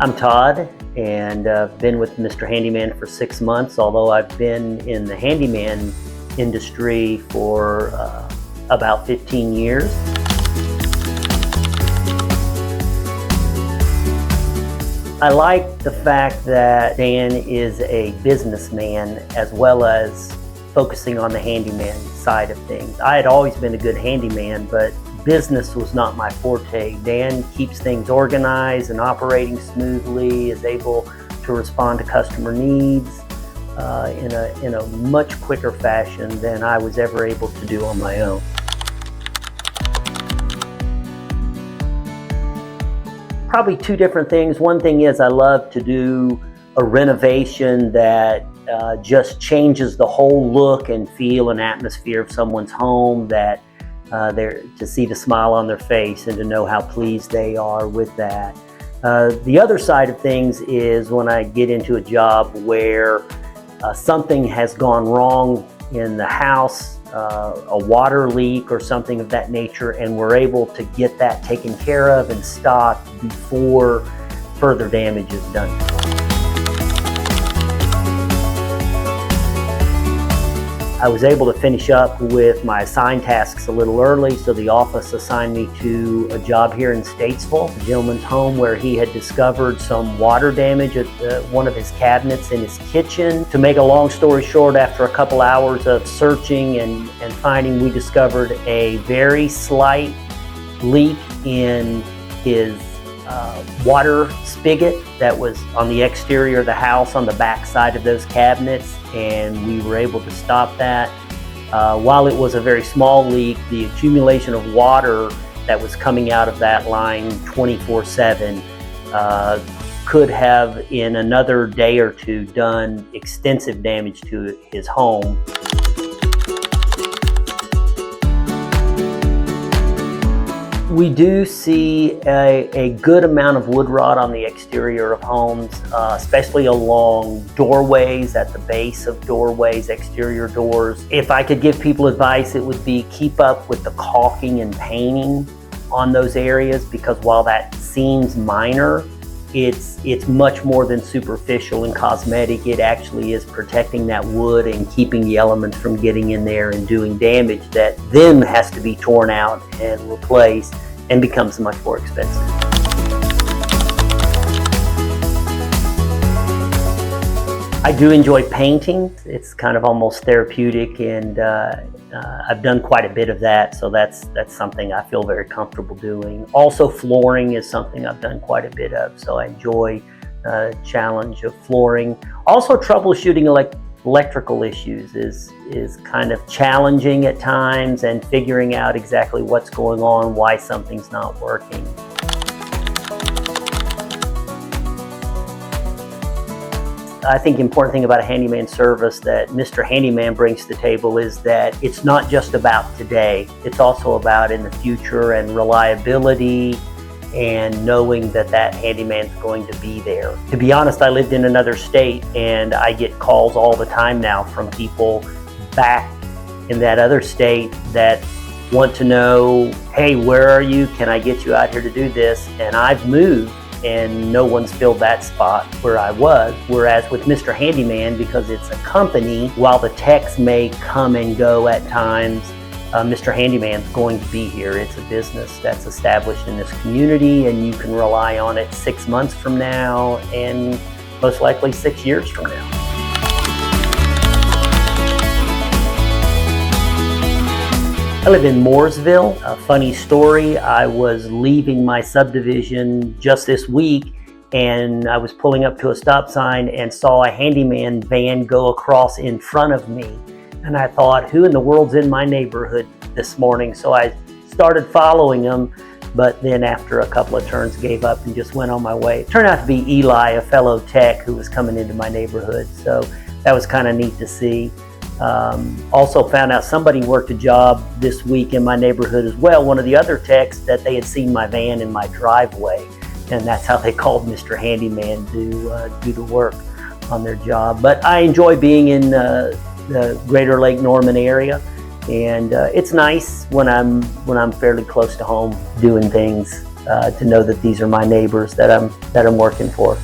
I'm Todd, and I've been with Mr. Handyman for 6 months, although I've been in the handyman industry for about 15 years. I like the fact that Dan is a businessman as well as focusing on the handyman side of things. I had always been a good handyman, but business was not my forte. Dan keeps things organized and operating smoothly, is able to respond to customer needs in a much quicker fashion than I was ever able to do on my own. Probably two different things. One thing is I love to do a renovation that just changes the whole look and feel and atmosphere of someone's home, that to see the smile on their face and to know how pleased they are with that. The other side of things is when I get into a job where something has gone wrong in the house, a water leak or something of that nature, and we're able to get that taken care of and stopped before further damage is done. I was able to finish up with my assigned tasks a little early, so the office assigned me to a job here in Statesville, a gentleman's home where he had discovered some water damage at one of his cabinets in his kitchen. To make a long story short, after a couple hours of searching and finding, we discovered a very slight leak in his water spigot that was on the exterior of the house on the back side of those cabinets, and we were able to stop that. While it was a very small leak, the accumulation of water that was coming out of that line 24/7 could have in another day or two done extensive damage to his home. We do see a good amount of wood rot on the exterior of homes, especially along doorways, at the base of doorways, exterior doors. If I could give people advice, it would be keep up with the caulking and painting on those areas, because while that seems minor, it's much more than superficial and cosmetic. It actually is protecting that wood and keeping the elements from getting in there and doing damage that then has to be torn out and replaced and becomes much more expensive. I do enjoy painting. It's kind of almost therapeutic, and I've done quite a bit of that, so that's something I feel very comfortable doing. Also, flooring is something I've done quite a bit of, so I enjoy the challenge of flooring. Also, troubleshooting electrical issues is kind of challenging at times, and figuring out exactly what's going on, why something's not working. I think the important thing about a handyman service that Mr. Handyman brings to the table is that it's not just about today, it's also about in the future, and reliability and knowing that that handyman's going to be there. To be honest, I lived in another state, and I get calls all the time now from people back in that other state that want to know, hey, where are you? Can I get you out here to do this? And I've moved, and no one's filled that spot where I was. Whereas with Mr. Handyman, because it's a company, while the techs may come and go at times, Mr. Handyman's going to be here. It's a business that's established in this community, and you can rely on it 6 months from now and most likely 6 years from now. I live in Mooresville. A funny story, I was leaving my subdivision just this week, and I was pulling up to a stop sign and saw a handyman van go across in front of me. And I thought, who in the world's in my neighborhood this morning? So I started following him, but then after a couple of turns gave up and just went on my way. It turned out to be Eli, a fellow tech who was coming into my neighborhood. So that was kind of neat to see. Also found out somebody worked a job this week in my neighborhood as well. One of the other techs, that they had seen my van in my driveway, and that's how they called Mr. Handyman to do the work on their job. But I enjoy being in the Greater Lake Norman area, and it's nice when I'm fairly close to home doing things to know that these are my neighbors that I'm working for.